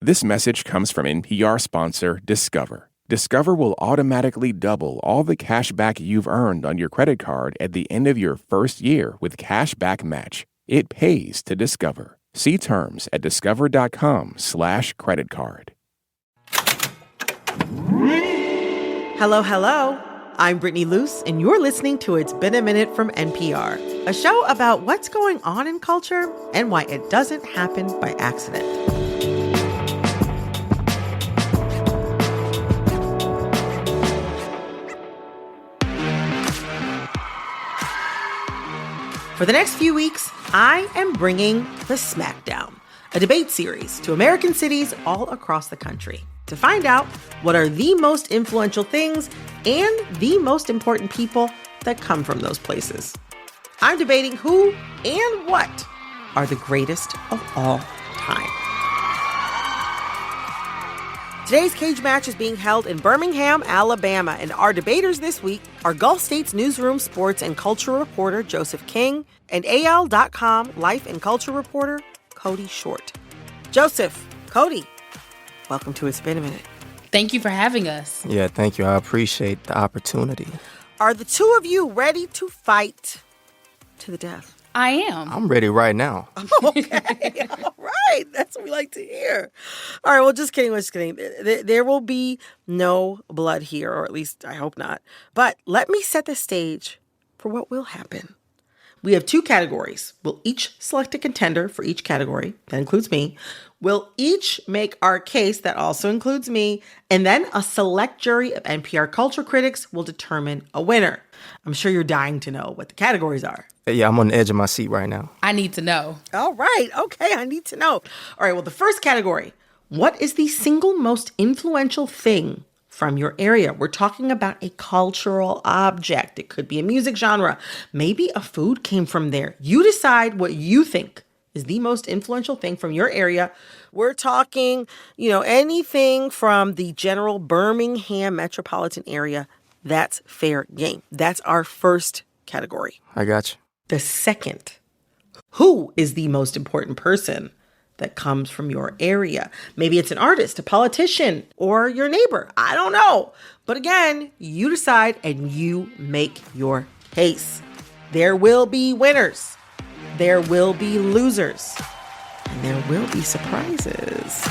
This message comes from NPR sponsor Discover. Discover will automatically double all the cash back you've earned on your credit card at the end of your first year with Cash Back Match. It pays to Discover. See terms at discover.com/creditcard. Hello, hello. I'm Brittany Luce, and you're listening to It's Been a Minute from NPR, a show about what's going on in culture and why it doesn't happen by accident. For the next few weeks, I am bringing the Smackdown, a debate series to American cities all across the country to find out what are the most influential things and the most important people that come from those places. I'm debating who and what are the greatest of all time. Today's cage match is being held in Birmingham, Alabama, and our debaters this week are Gulf State's newsroom sports and culture reporter Joseph King and AL.com life and culture reporter Cody Short. Joseph, Cody, welcome to It's Been a Minute. Thank you for having us. Yeah, thank you. I appreciate the opportunity. Are the two of you ready to fight to the death? I am. I'm ready right now. Okay. All right. That's what we like to hear. All right. Well, just kidding. Just kidding. There will be no blood here, or at least I hope not. But let me set the stage for what will happen. We have two categories. We'll each select a contender for each category. That includes me. We'll each make our case. That also includes me. And then a select jury of NPR culture critics will determine a winner. I'm sure you're dying to know what the categories are. Yeah, I'm on the edge of my seat right now. I need to know. All right. Okay, I need to know. All right, well, the first category. What is the single most influential thing from your area? We're talking about a cultural object. It could be a music genre. Maybe a food came from there. You decide what you think is the most influential thing from your area. We're talking, anything from the general Birmingham metropolitan area. That's fair game. That's our first category. I got you. The second, who is the most important person that comes from your area? Maybe it's an artist, a politician, or your neighbor. I don't know. But again, you decide and you make your case. There will be winners. There will be losers. And there will be surprises.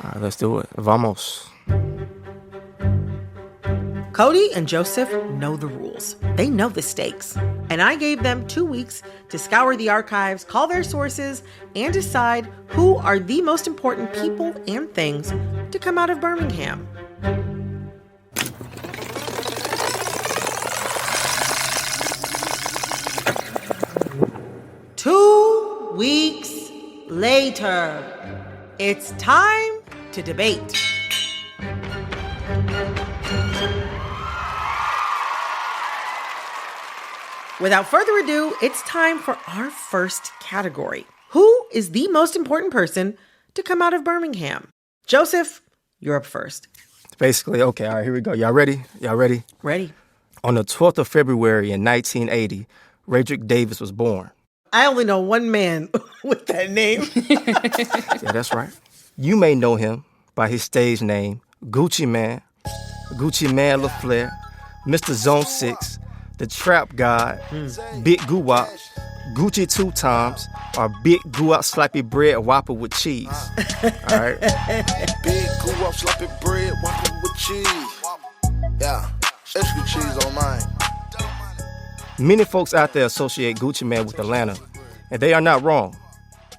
All right, let's do it. Vamos. Cody and Joseph know the rules. They know the stakes. And I gave them 2 weeks to scour the archives, call their sources, and decide who are the most important people and things to come out of Birmingham. Two weeks later, it's time to debate. Without further ado, it's time for our first category. Who is the most important person to come out of Birmingham? Joseph, you're up first. Basically, okay, all right, here we go. Y'all ready? Ready. On the 12th of February in 1980, Radrick Davis was born. I only know one man with that name. Yeah, that's right. You may know him by his stage name, Gucci Mane LaFleur, Mr. Zone 6, the Trap God, Big Goo-Wop, Gucci 2 times, or Big Goo-Wop Slappy Bread Whopper with cheese. All right? Big Goo-Wop Slappy Bread Whopper with cheese. Yeah, extra cheese on mine. Many folks out there associate Gucci Mane with Atlanta, and they are not wrong.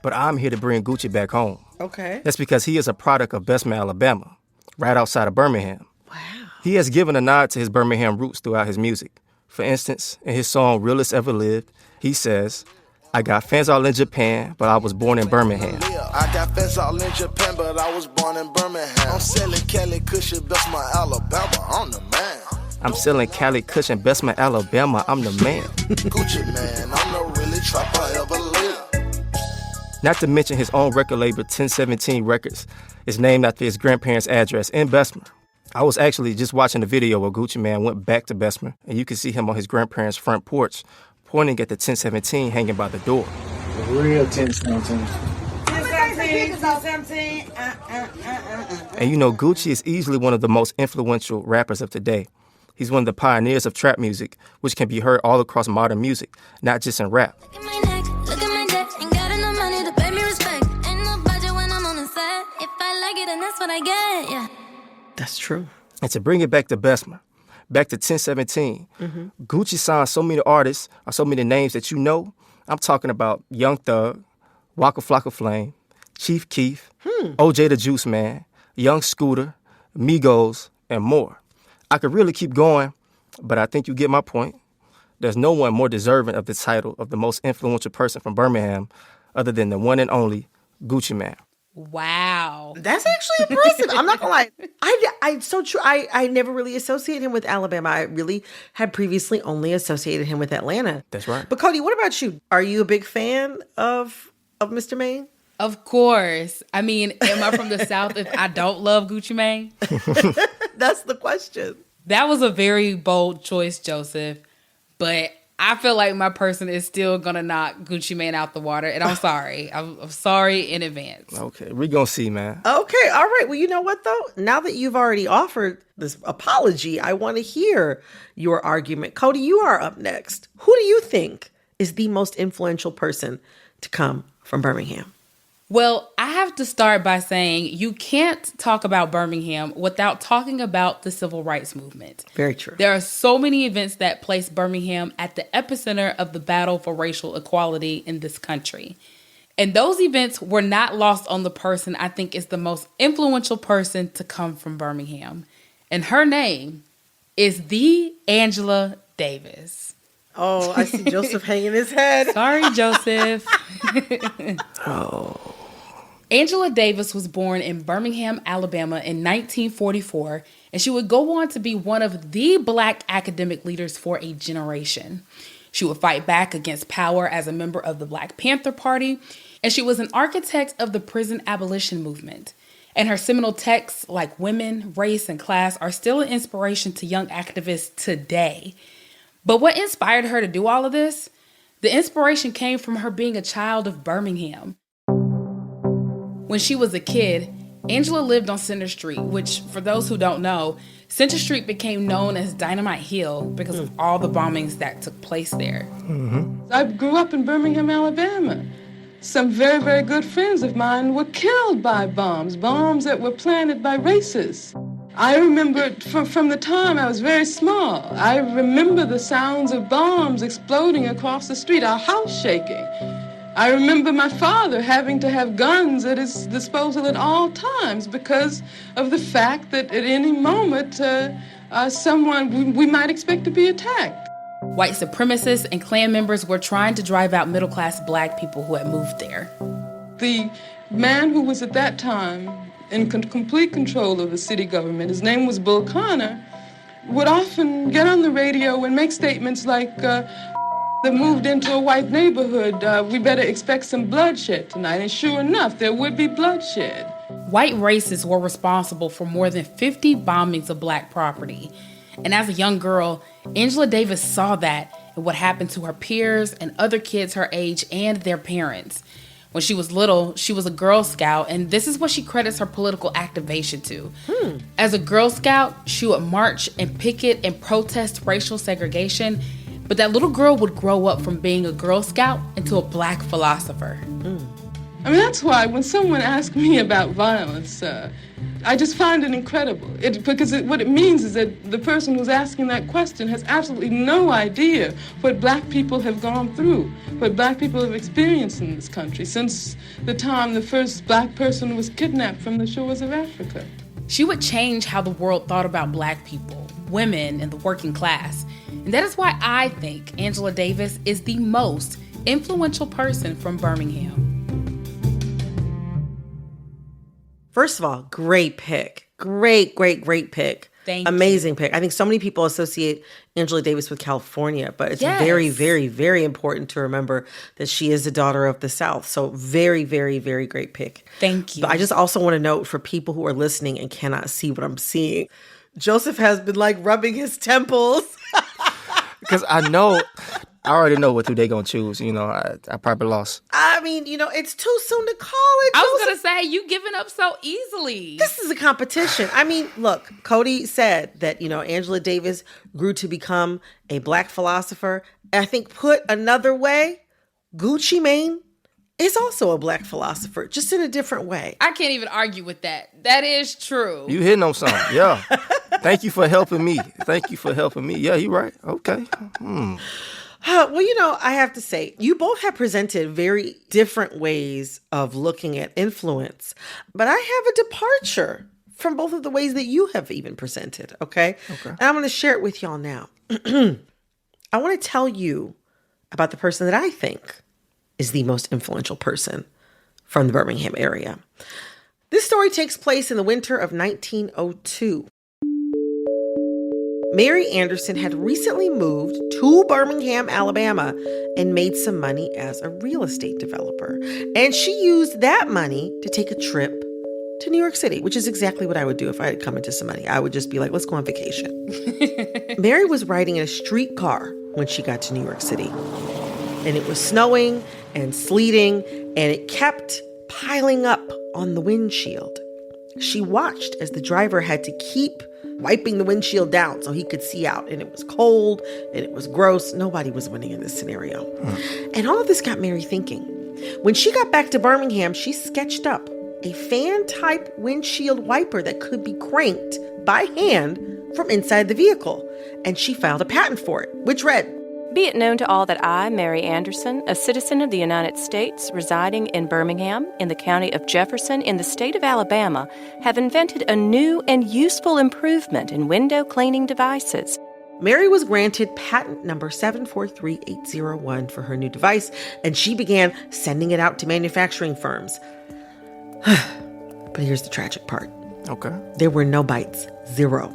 But I'm here to bring Gucci back home. Okay. That's because he is a product of Bessemer, Alabama, right outside of Birmingham. Wow. He has given a nod to his Birmingham roots throughout his music. For instance, in his song Realest Ever Lived, he says, I got fans all in Japan, but I was born in Birmingham. I got fans all in Japan, but I was born in Birmingham. I'm selling Cali Cushion, Bessemer, Alabama. I'm the man. I'm selling Cali Cushion, Bessemer, Alabama. I'm the man. Gucci man, I'm the really trapper ever lived. Not to mention his own record label, 1017 Records, is named after his grandparents' address in Bessemer. I was actually just watching the video where Gucci Mane went back to Bessemer, and you can see him on his grandparents' front porch, pointing at the 1017 hanging by the door. real 10-17. And you know, Gucci is easily one of the most influential rappers of today. He's one of the pioneers of trap music, which can be heard all across modern music, not just in rap. Look at my neck, look at my debt. Ain't got enough money to pay me respect. Ain't no budget when I'm on the set. If I like it, then that's what I get, yeah. That's true. And to bring it back to Bessemer, back to 1017, Gucci signed so many artists, or so many names that you know. I'm talking about Young Thug, Waka Flocka Flame, Chief Keef, OJ the Juice Man, Young Scooter, Migos, and more. I could really keep going, but I think you get my point. There's no one more deserving of the title of the most influential person from Birmingham other than the one and only Gucci Man. Wow. That's actually impressive. I'm not gonna lie. I so true. I never really associate him with Alabama. I really had previously only associated him with Atlanta. That's right. But Cody, what about you? Are you a big fan of Mr. Maine? Of course. I mean, am I from the South if I don't love Gucci Mane? That's the question. That was a very bold choice, Joseph. But I feel like my person is still going to knock Gucci Mane out the water. And I'm sorry. I'm sorry in advance. Okay, we're going to see, man. Okay, all right. Well, you know what, though? Now that you've already offered this apology, I want to hear your argument. Cody, you are up next. Who do you think is the most influential person to come from Birmingham? Well, I have to start by saying you can't talk about Birmingham without talking about the civil rights movement. Very true. There are so many events that place Birmingham at the epicenter of the battle for racial equality in this country. And those events were not lost on the person I think is the most influential person to come from Birmingham. And her name is the Angela Davis. Oh, I see Joseph hanging his head. Sorry, Joseph. Angela Davis was born in Birmingham, Alabama in 1944, and she would go on to be one of the Black academic leaders for a generation. She would fight back against power as a member of the Black Panther Party, and she was an architect of the prison abolition movement. And her seminal texts like Women, Race, and Class are still an inspiration to young activists today. But what inspired her to do all of this? The inspiration came from her being a child of Birmingham. When she was a kid, Angela lived on Center Street, which, for those who don't know, Center Street became known as Dynamite Hill because of all the bombings that took place there. I grew up in Birmingham, Alabama. Some very, very good friends of mine were killed by bombs that were planted by racists. I remember from the time I was very small, I remember the sounds of bombs exploding across the street, our house shaking. I remember my father having to have guns at his disposal at all times because of the fact that at any moment we might expect to be attacked. White supremacists and Klan members were trying to drive out middle-class Black people who had moved there. The man who was at that time in complete control of the city government, his name was Bull Connor, would often get on the radio and make statements like, they moved into a white neighborhood, we better expect some bloodshed tonight. And sure enough, there would be bloodshed. White racists were responsible for more than 50 bombings of Black property. And as a young girl, Angela Davis saw that and what happened to her peers and other kids her age and their parents. When she was little, she was a Girl Scout, and this is what she credits her political activation to. As a Girl Scout, she would march and picket and protest racial segregation, but that little girl would grow up from being a Girl Scout into a Black philosopher. I mean, that's why when someone asks me about violence, I just find it incredible. What it means is that the person who's asking that question has absolutely no idea what Black people have gone through, what Black people have experienced in this country since the time the first Black person was kidnapped from the shores of Africa. She would change how the world thought about Black people, women, and the working class. And that is why I think Angela Davis is the most influential person from Birmingham. First of all, great pick. Great pick. Thank Amazing you. pick. I think so many people associate Angela Davis with California, but it's Yes. very, very, very important to remember that she is a daughter of the South. So very, very, very great pick. Thank you. But I just also want to note for people who are listening and cannot see what I'm seeing, Joseph has been like rubbing his temples. Because I know I already know what two they gonna choose. You know, I probably lost. I mean, it's too soon to call it. I was going to say, you giving up so easily. This is a competition. I mean, look, Cody said that, Angela Davis grew to become a black philosopher. I think put another way, Gucci Mane is also a black philosopher, just in a different way. I can't even argue with that. That is true. You hitting on something, yeah. Thank you for helping me. Yeah, you right. Okay. Well, I have to say, you both have presented very different ways of looking at influence, but I have a departure from both of the ways that you have even presented, okay? And I'm going to share it with y'all now. I want to tell you about the person that I think is the most influential person from the Birmingham area. This story takes place in the winter of 1902. Mary Anderson had recently moved to Birmingham, Alabama, and made some money as a real estate developer. And she used that money to take a trip to New York City, which is exactly what I would do if I had come into some money. I would just be like, let's go on vacation. Mary was riding in a streetcar when she got to New York City. And it was snowing and sleeting, and it kept piling up on the windshield. She watched as the driver had to keep wiping the windshield down so he could see out. And it was cold and it was gross. Nobody was winning in this scenario. And all of this got Mary thinking. When she got back to Birmingham, she sketched up a fan-type windshield wiper that could be cranked by hand from inside the vehicle. And she filed a patent for it, which read, "Be it known to all that I, Mary Anderson, a citizen of the United States residing in Birmingham, in the county of Jefferson, in the state of Alabama, have invented a new and useful improvement in window cleaning devices." Mary was granted patent number 743801 for her new device, and she began sending it out to manufacturing firms. But here's the tragic part. Okay. There were no bites. Zero.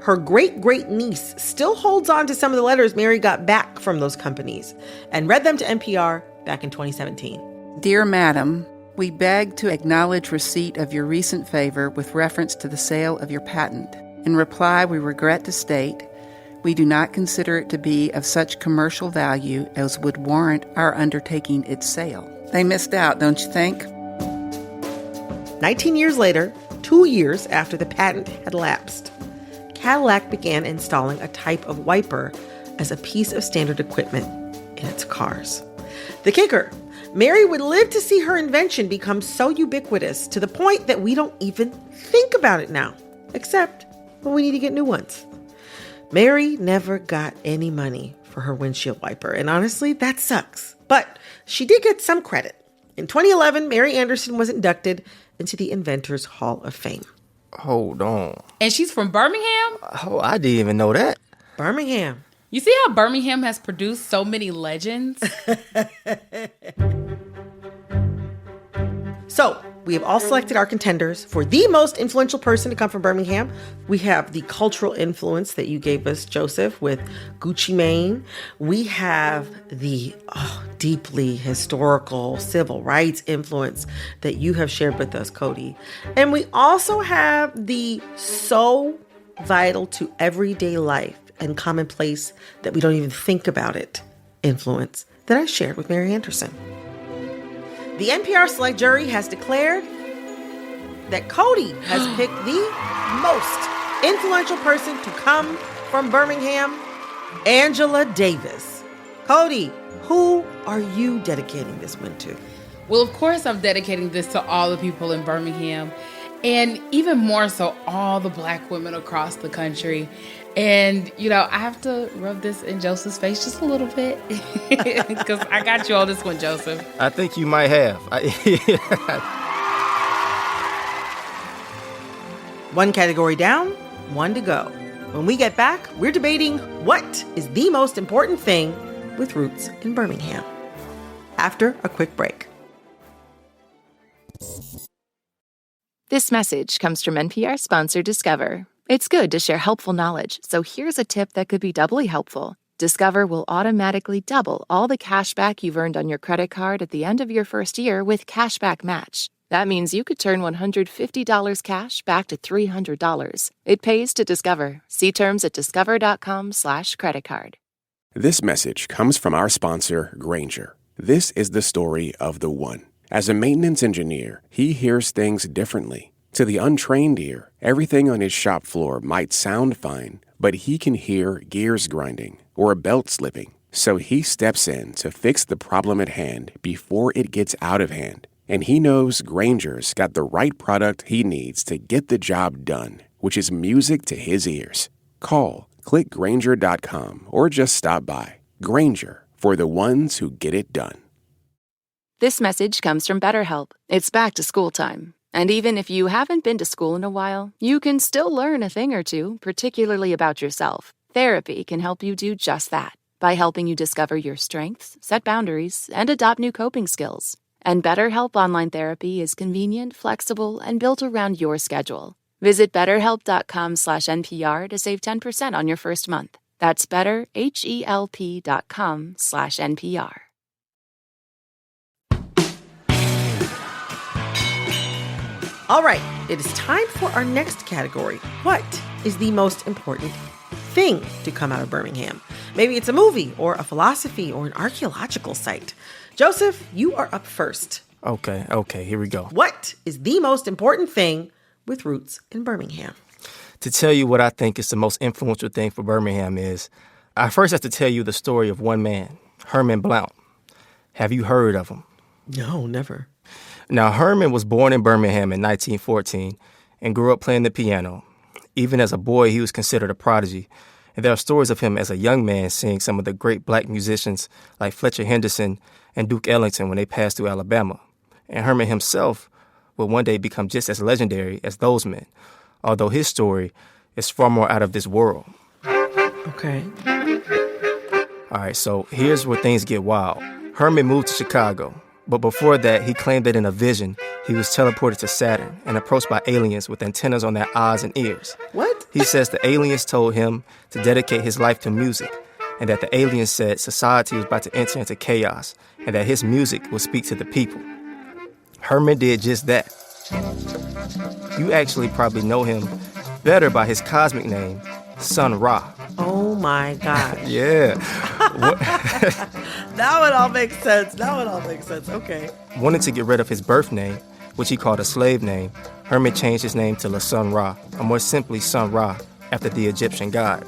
Her great-great-niece still holds on to some of the letters Mary got back from those companies and read them to NPR back in 2017. Dear Madam, we beg to acknowledge receipt of your recent favor with reference to the sale of your patent. In reply, we regret to state we do not consider it to be of such commercial value as would warrant our undertaking its sale. They missed out, don't you think? 19 years later, 2 years after the patent had lapsed, Cadillac began installing a type of wiper as a piece of standard equipment in its cars. The kicker, Mary would live to see her invention become so ubiquitous to the point that we don't even think about it now, except when we need to get new ones. Mary never got any money for her windshield wiper, and honestly, that sucks. But she did get some credit. In 2011, Mary Anderson was inducted into the Inventors Hall of Fame. Hold on. And she's from Birmingham? Oh, I didn't even know that. Birmingham. You see how Birmingham has produced so many legends? So, we have all selected our contenders for the most influential person to come from Birmingham. We have the cultural influence that you gave us, Joseph, with Gucci Mane. We have the deeply historical civil rights influence that you have shared with us, Cody. And we also have the so vital to everyday life and commonplace that we don't even think about it influence that I shared with Mary Anderson. The NPR Select Jury has declared that Cody has picked the most influential person to come from Birmingham, Angela Davis. Cody, who are you dedicating this win to? Well, of course, I'm dedicating this to all the people in Birmingham, and even more so, all the Black women across the country. And, I have to rub this in Joseph's face just a little bit because I got you on this one, Joseph. I think you might have. One category down, one to go. When we get back, we're debating what is the most important thing with roots in Birmingham. After a quick break. This message comes from NPR sponsor Discover. It's good to share helpful knowledge, so here's a tip that could be doubly helpful. Discover will automatically double all the cash back you've earned on your credit card at the end of your first year with Cashback Match. That means you could turn $150 cash back to $300. It pays to Discover. See terms at discover.com/creditcard. This message comes from our sponsor, Granger. This is the story of the one. As a maintenance engineer, he hears things differently. To the untrained ear, everything on his shop floor might sound fine, but he can hear gears grinding or a belt slipping. So he steps in to fix the problem at hand before it gets out of hand. And he knows Granger's got the right product he needs to get the job done, which is music to his ears. Call, click Granger.com, or just stop by. Granger, for the ones who get it done. This message comes from BetterHelp. It's back to school time. And even if you haven't been to school in a while, you can still learn a thing or two, particularly about yourself. Therapy can help you do just that by helping you discover your strengths, set boundaries, and adopt new coping skills. And BetterHelp Online Therapy is convenient, flexible, and built around your schedule. Visit BetterHelp.com/NPR to save 10% on your first month. That's BetterHelp.com/NPR. All right, it is time for our next category. What is the most important thing to come out of Birmingham? Maybe it's a movie or a philosophy or an archaeological site. Joseph, you are up first. Okay, here we go. What is the most important thing with roots in Birmingham? To tell you what I think is the most influential thing for Birmingham is, I first have to tell you the story of one man, Herman Blount. Have you heard of him? No, never. Now, Herman was born in Birmingham in 1914 and grew up playing the piano. Even as a boy, he was considered a prodigy. And there are stories of him as a young man seeing some of the great black musicians like Fletcher Henderson and Duke Ellington when they passed through Alabama. And Herman himself will one day become just as legendary as those men, although his story is far more out of this world. Okay. All right, so here's where things get wild. Herman moved to Chicago, but before that, he claimed that in a vision, he was teleported to Saturn and approached by aliens with antennas on their eyes and ears. What? He says the aliens told him to dedicate his life to music, and that the aliens said society was about to enter into chaos, and that his music would speak to the people. Herman did just that. You actually probably know him better by his cosmic name, Sun Ra. Oh my God. Yeah. Now it all makes sense. Okay. Wanting to get rid of his birth name, which he called a slave name, Herman changed his name to La Sun Ra, or more simply Sun Ra, after the Egyptian god.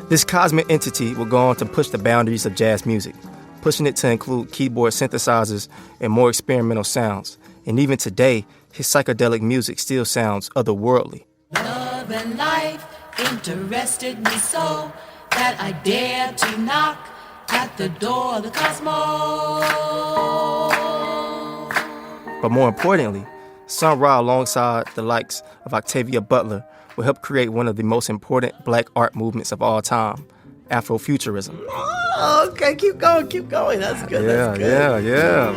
This cosmic entity would go on to push the boundaries of jazz music, pushing it to include keyboard synthesizers and more experimental sounds. And even today, his psychedelic music still sounds otherworldly. Love and life interested me so that I dared to knock at the door of the cosmos. But more importantly, Sun Ra, alongside the likes of Octavia Butler, will help create one of the most important black art movements of all time, Afrofuturism. Oh, okay, keep going. That's good. Yeah.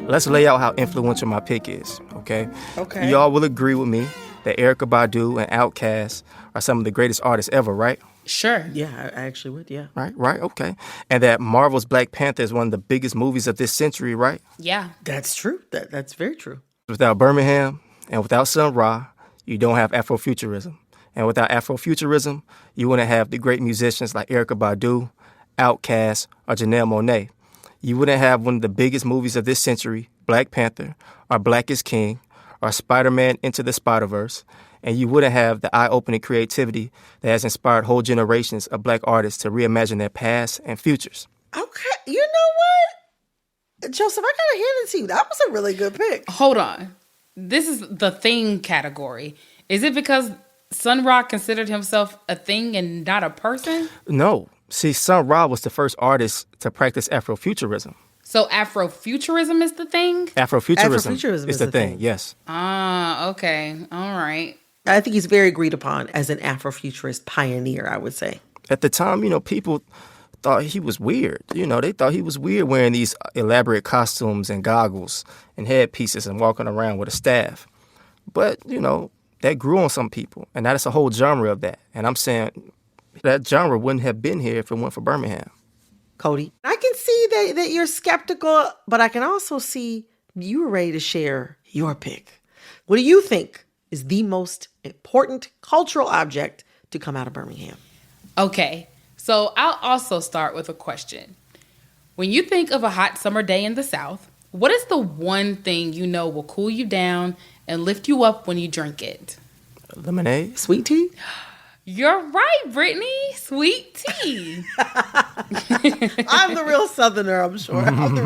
Let's lay out how influential my pick is, okay? Okay. Y'all will agree with me that Erykah Badu and Outkast are some of the greatest artists ever, right? Sure. Yeah, I actually would, yeah. Right, okay. And that Marvel's Black Panther is one of the biggest movies of this century, right? Yeah. That's true. That's very true. Without Birmingham and without Sun Ra, you don't have Afrofuturism. And without Afrofuturism, you wouldn't have the great musicians like Erykah Badu, Outkast, or Janelle Monáe. You wouldn't have one of the biggest movies of this century, Black Panther, or Black is King, or Spider-Man Into the Spider-Verse, and you wouldn't have the eye-opening creativity that has inspired whole generations of black artists to reimagine their past and futures. Okay, you know what? Joseph, I gotta hand it to you. That was a really good pick. Hold on. This is the thing category. Is it because Sun Ra considered himself a thing and not a person? No. See, Sun Ra was the first artist to practice Afrofuturism. So Afrofuturism is the thing? Afrofuturism is the thing, yes. Ah, okay. All right. I think he's very agreed upon as an Afrofuturist pioneer, I would say. At the time, people thought he was weird. They thought he was weird wearing these elaborate costumes and goggles and headpieces and walking around with a staff. But, that grew on some people. And that is a whole genre of that. And I'm saying that genre wouldn't have been here if it weren't for Birmingham. Cody, I can see that you're skeptical, but I can also see you were ready to share your pick. What do you think is the most important cultural object to come out of Birmingham? Okay, so I'll also start with a question. When you think of a hot summer day in the South, what is the one thing you know will cool you down and lift you up when you drink it? Lemonade? Sweet tea? You're right, Brittany. Sweet tea. I'm the real Southerner, I'm sure. I'm the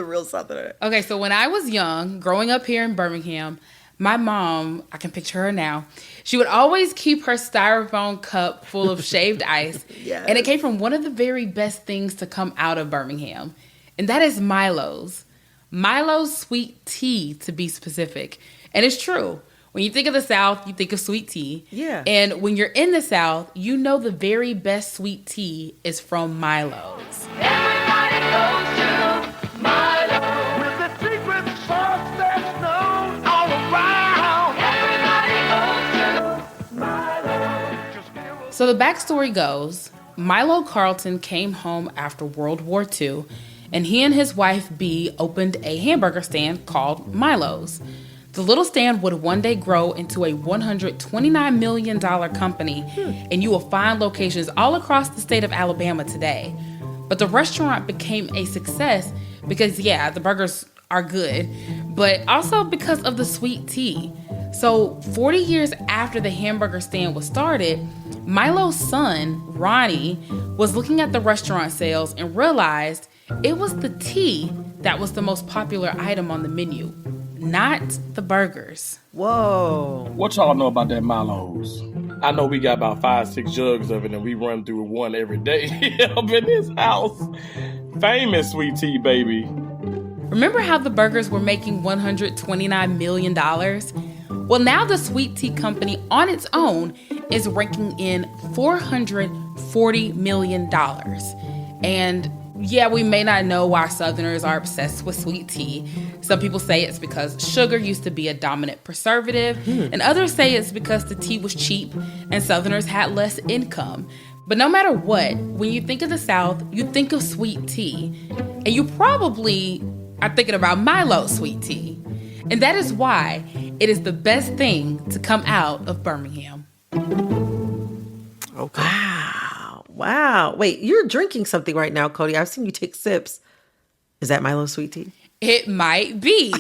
real Southerner. Okay, so when I was young, growing up here in Birmingham, my mom, I can picture her now, she would always keep her styrofoam cup full of shaved ice. Yes. And it came from one of the very best things to come out of Birmingham. And that is Milo's. Milo's sweet tea, to be specific. And it's true. When you think of the South, you think of sweet tea. Yeah. And when you're in the South, you know the very best sweet tea is from Milo's. Everybody goes to Milo. With the secret sauce that's known all around. Everybody goes to Milo. So the backstory goes, Milo Carlton came home after World War II, and he and his wife, Bee, opened a hamburger stand called Milo's. The little stand would one day grow into a $129 million company, and you will find locations all across the state of Alabama today. But the restaurant became a success because, yeah, the burgers are good, but also because of the sweet tea. So 40 years after the hamburger stand was started, Milo's son, Ronnie, was looking at the restaurant sales and realized it was the tea that was the most popular item on the menu, not the burgers. Whoa. What y'all know about that Milo's? I know we got about 5-6 jugs of it, and we run through one every day up in this house. Famous sweet tea, baby. Remember how the burgers were making $129 million? Well, now the sweet tea company on its own is ranking in $440 million. And yeah, we may not know why Southerners are obsessed with sweet tea. Some people say it's because sugar used to be a dominant preservative, and others say it's because the tea was cheap and Southerners had less income. But no matter what, when you think of the South, you think of sweet tea. And you probably are thinking about Milo's sweet tea. And that is why it is the best thing to come out of Birmingham. Okay. Wow. Wait, you're drinking something right now, Cody. I've seen you take sips. Is that Milo's sweet tea? It might be.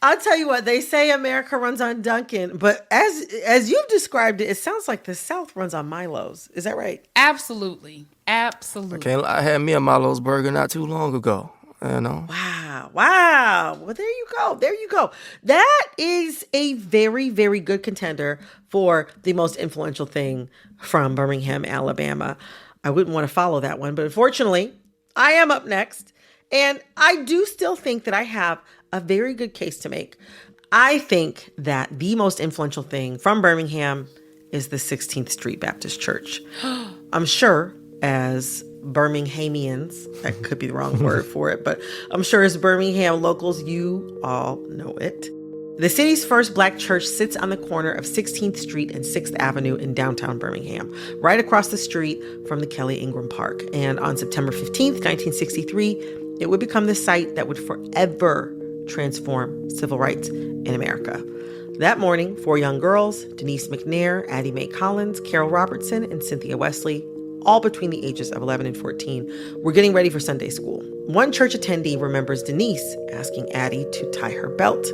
I'll tell you what, they say America runs on Dunkin', but as you've described it, it sounds like the South runs on Milo's. Is that right? Absolutely. Absolutely. Okay, I had me a Milo's burger not too long ago, you know. Wow. Well, there you go. That is a very, very good contender for the most influential thing from Birmingham, Alabama. I wouldn't want to follow that one, but unfortunately, I am up next. And I do still think that I have a very good case to make. I think that the most influential thing from Birmingham is the 16th Street Baptist Church. I'm sure as Birminghamians, that could be the wrong word for it, but I'm sure as Birmingham locals, you all know it. The city's first black church sits on the corner of 16th Street and 6th Avenue in downtown Birmingham, right across the street from the Kelly Ingram Park. And on September 15th, 1963, it would become the site that would forever transform civil rights in America. That morning, 4 young girls, Denise McNair, Addie Mae Collins, Carol Robertson, and Cynthia Wesley, all between the ages of 11 and 14, were getting ready for Sunday school. One church attendee remembers Denise asking Addie to tie her belt.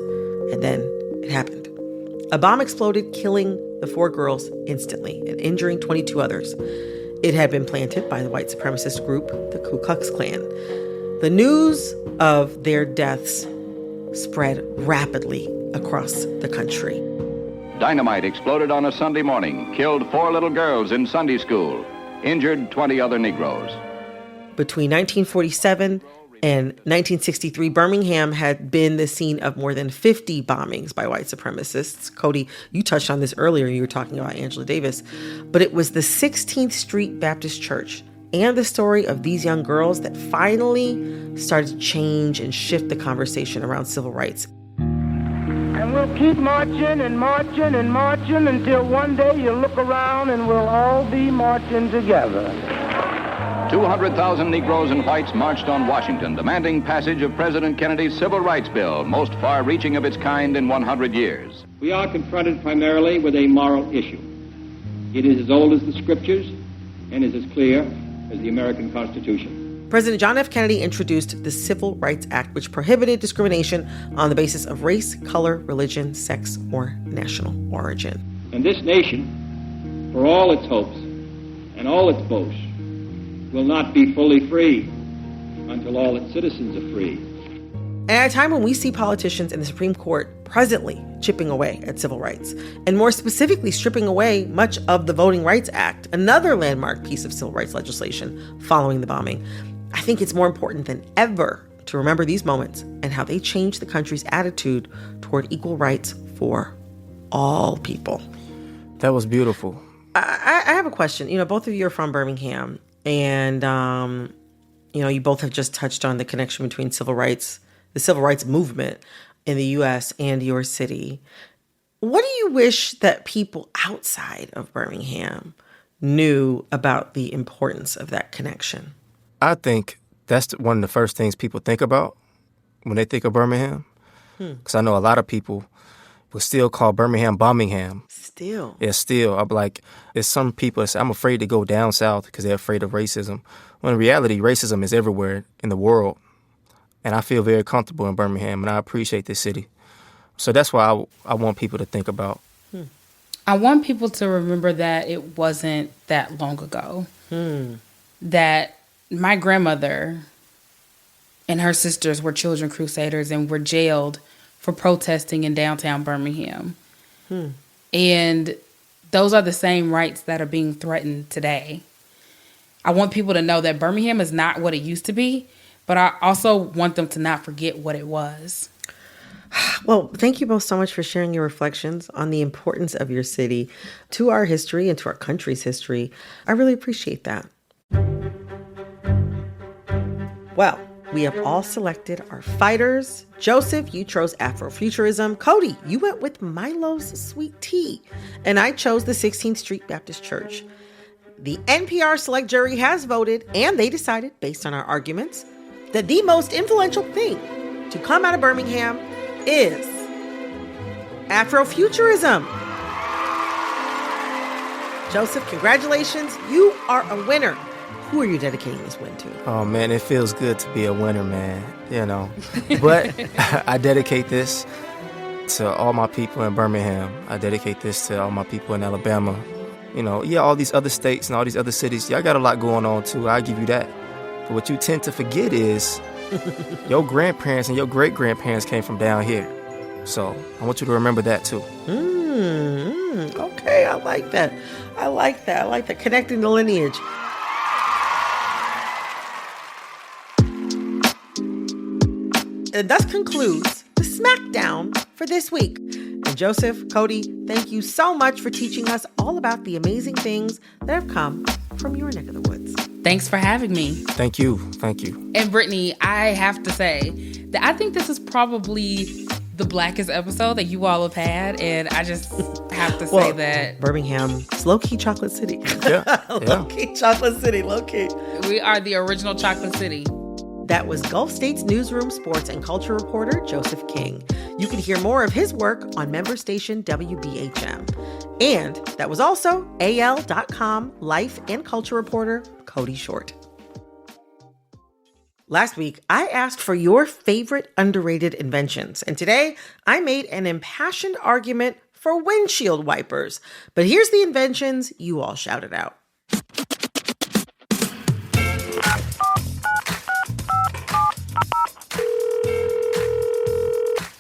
And then it happened. A bomb exploded, killing the 4 girls instantly and injuring 22 others. It had been planted by the white supremacist group, the Ku Klux Klan. The news of their deaths spread rapidly across the country. Dynamite exploded on a Sunday morning, killed 4 little girls in Sunday school, injured 20 other Negroes. Between 1947 and 1963, Birmingham had been the scene of more than 50 bombings by white supremacists. Cody, you touched on this earlier. You were talking about Angela Davis. But it was the 16th Street Baptist Church and the story of these young girls that finally started to change and shift the conversation around civil rights. And we'll keep marching and marching and marching until one day you look around and we'll all be marching together. 200,000 Negroes and whites marched on Washington, demanding passage of President Kennedy's Civil Rights Bill, most far-reaching of its kind in 100 years. We are confronted primarily with a moral issue. It is as old as the Scriptures and is as clear as the American Constitution. President John F. Kennedy introduced the Civil Rights Act, which prohibited discrimination on the basis of race, color, religion, sex, or national origin. And this nation, for all its hopes and all its boasts, will not be fully free until all its citizens are free. And at a time when we see politicians in the Supreme Court presently chipping away at civil rights, and more specifically stripping away much of the Voting Rights Act, another landmark piece of civil rights legislation following the bombing, I think it's more important than ever to remember these moments and how they changed the country's attitude toward equal rights for all people. That was beautiful. I have a question. You know, both of you are from Birmingham, and, you know, you both have just touched on the connection between civil rights, the civil rights movement in the U.S. and your city. What do you wish that people outside of Birmingham knew about the importance of that connection? I think that's one of the first things people think about when they think of Birmingham. Because I know a lot of people will still call Birmingham Bombingham. Still? Yeah, still. I'm like, there's some people that say, I'm afraid to go down south because they're afraid of racism. When in reality, racism is everywhere in the world. And I feel very comfortable in Birmingham, and I appreciate this city. So that's why I want people to think about. I want people to remember that it wasn't that long ago. That my grandmother and her sisters were children crusaders and were jailed for protesting in downtown Birmingham. And those are the same rights that are being threatened today. I want people to know that Birmingham is not what it used to be, but I also want them to not forget what it was. Well, thank you both so much for sharing your reflections on the importance of your city to our history and to our country's history. I really appreciate that. Well, we have all selected our fighters. Joseph, you chose Afrofuturism. Cody, you went with Milo's Sweet Tea. And I chose the 16th Street Baptist Church. The NPR Select Jury has voted, and they decided, based on our arguments, that the most influential thing to come out of Birmingham is Afrofuturism. Joseph, congratulations. You are a winner. Who are you dedicating this win to? Oh, man, it feels good to be a winner, man, you know. But I dedicate this to all my people in Birmingham. I dedicate this to all my people in Alabama. You know, yeah, all these other states and all these other cities, y'all got a lot going on, too. I'll give you that. But what you tend to forget is your grandparents and your great-grandparents came from down here. So I want you to remember that, too. Okay, I like that. I like that. Connecting the lineage. And thus concludes the Smackdown for this week. And Joseph, Cody, thank you so much for teaching us all about the amazing things that have come from your neck of the woods. Thanks for having me. Thank you. And Brittany, I have to say that I think this is probably the blackest episode that you all have had. And I just have to say that Birmingham's low-key chocolate city. Yeah. Low-key chocolate city, low-key. We are the original chocolate city. That was Gulf State's newsroom sports and culture reporter, Joseph King. You can hear more of his work on member station WBHM. And that was also AL.com life and culture reporter, Cody Short. Last week, I asked for your favorite underrated inventions. And today, I made an impassioned argument for windshield wipers. But here's the inventions you all shouted out.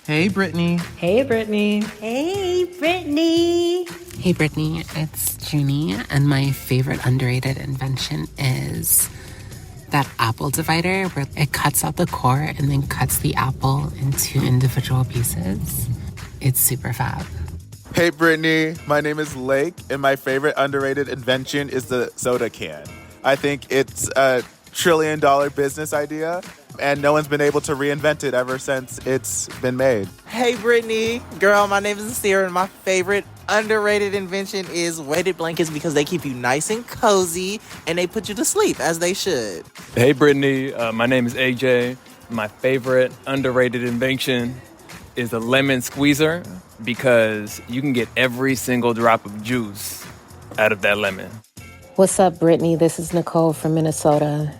Hey, Brittany. Hey, Brittany. Hey, Brittany. Hey, Brittany. It's Junie, and my favorite underrated invention is that apple divider where it cuts out the core and then cuts the apple into individual pieces. It's super fab. Hey, Brittany. My name is Lake, and my favorite underrated invention is the soda can. I think it's a trillion-dollar business idea, and no one's been able to reinvent it ever since it's been made. Hey, Brittany. Girl, my name is Sarah, and my favorite underrated invention is weighted blankets because they keep you nice and cozy and they put you to sleep as they should. Hey, Brittany. My name is AJ. My favorite underrated invention is the lemon squeezer because you can get every single drop of juice out of that lemon. What's up, Brittany? This is Nicole from Minnesota.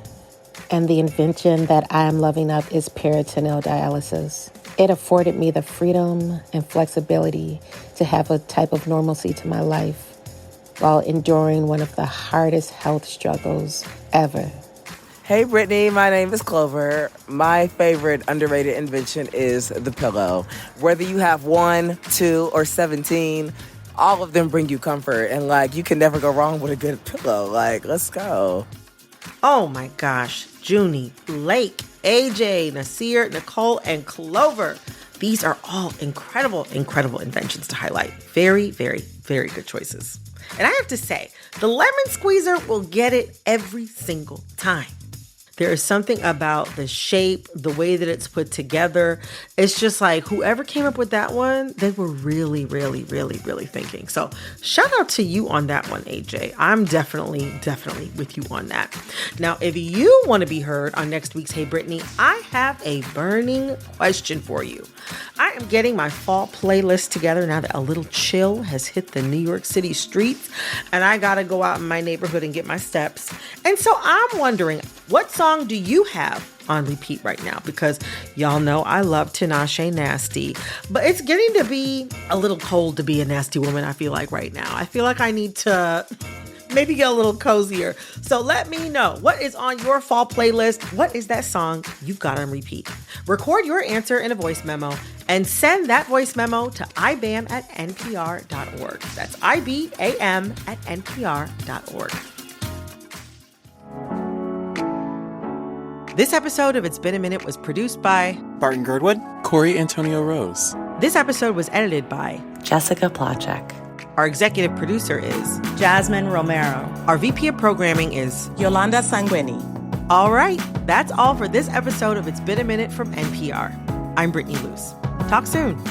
And the invention that I am loving up is peritoneal dialysis. It afforded me the freedom and flexibility to have a type of normalcy to my life while enduring one of the hardest health struggles ever. Hey, Brittany, my name is Clover. My favorite underrated invention is the pillow. Whether you have 1, 2, or 17, all of them bring you comfort. And, you can never go wrong with a good pillow. Let's go. Oh, my gosh. Junie, Blake, AJ, Nasir, Nicole, and Clover. These are all incredible, incredible inventions to highlight. Very, very, very good choices. And I have to say, the lemon squeezer will get it every single time. There is something about the shape, the way that it's put together. It's just whoever came up with that one, they were really, really, really, really thinking. So shout out to you on that one, AJ. I'm definitely with you on that. Now, if you want to be heard on next week's Hey Brittany, I have a burning question for you. I am getting my fall playlist together now that a little chill has hit the New York City streets, and I got to go out in my neighborhood and get my steps. And so I'm wondering, what song do you have on repeat right now? Because y'all know I love Tinashe Nasty, but it's getting to be a little cold to be a nasty woman, I feel like right now. I feel like I need to maybe get a little cozier. So let me know, what is on your fall playlist? What is that song you've got on repeat? Record your answer in a voice memo and send that voice memo to ibam@npr.org. That's ibam@npr.org. This episode of It's Been a Minute was produced by Barton Girdwood, Corey Antonio Rose. This episode was edited by Jessica Plachek. Our executive producer is Jasmine Romero. Our VP of programming is Yolanda Sanguini. All right, that's all for this episode of It's Been a Minute from NPR. I'm Brittany Luce. Talk soon.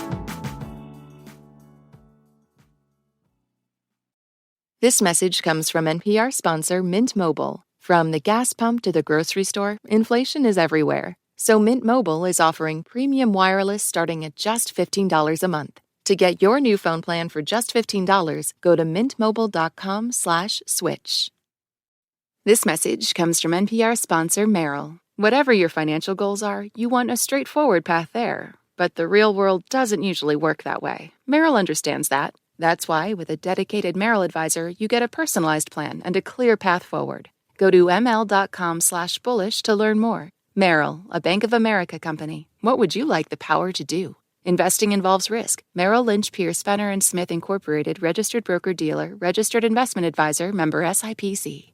This message comes from NPR sponsor Mint Mobile. From the gas pump to the grocery store, inflation is everywhere. So Mint Mobile is offering premium wireless starting at just $15 a month. To get your new phone plan for just $15, go to mintmobile.com/switch. This message comes from NPR sponsor Merrill. Whatever your financial goals are, you want a straightforward path there. But the real world doesn't usually work that way. Merrill understands that. That's why, with a dedicated Merrill advisor, you get a personalized plan and a clear path forward. Go to ml.com/bullish to learn more. Merrill, a Bank of America company. What would you like the power to do? Investing involves risk. Merrill Lynch, Pierce, Fenner & Smith Incorporated, registered broker-dealer, registered investment advisor, member SIPC.